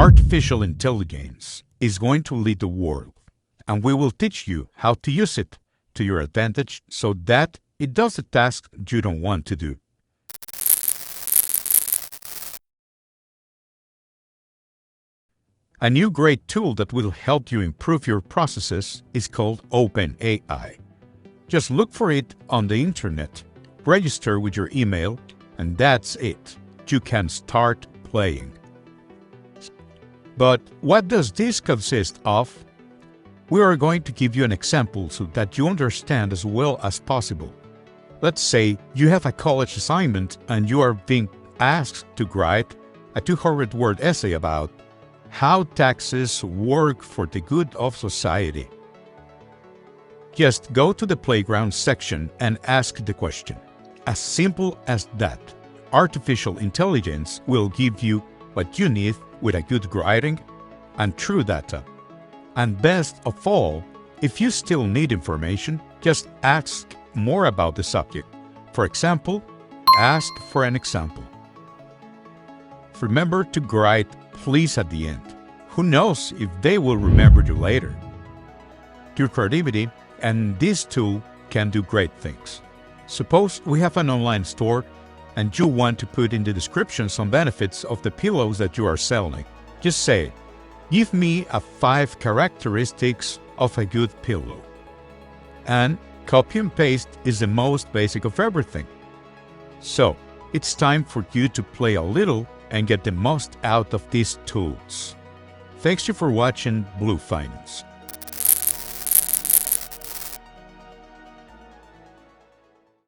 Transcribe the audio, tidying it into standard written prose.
Artificial intelligence is going to lead the world, and we will teach you how to use it to your advantage so that it does the task you don't want to do. A new great tool that will help you improve your processes is called OpenAI. Just look for it on the internet, register with your email, and that's it. You can start playing. But what does this consist of? We are going to give you an example so that you understand as well as possible. Let's say you have a college assignment and you are being asked to write a 200-word essay about how taxes work for the good of society. Just go to the playground section and ask the question. As simple as that. Artificial intelligence will give you what you need with a good writing and true data. And best of all, if you still need information, just ask more about the subject. For example, ask for an example. Remember to write please at the end. Who knows if they will remember you later? Your creativity and this tool can do great things. Suppose we have an online store and you want to put in the description some benefits of the pillows that you are selling. Just say, give me 5 characteristics of a good pillow. And copy and paste is the most basic of everything. So, it's time for you to play a little and get the most out of these tools. Thanks you for watching Blue Finance.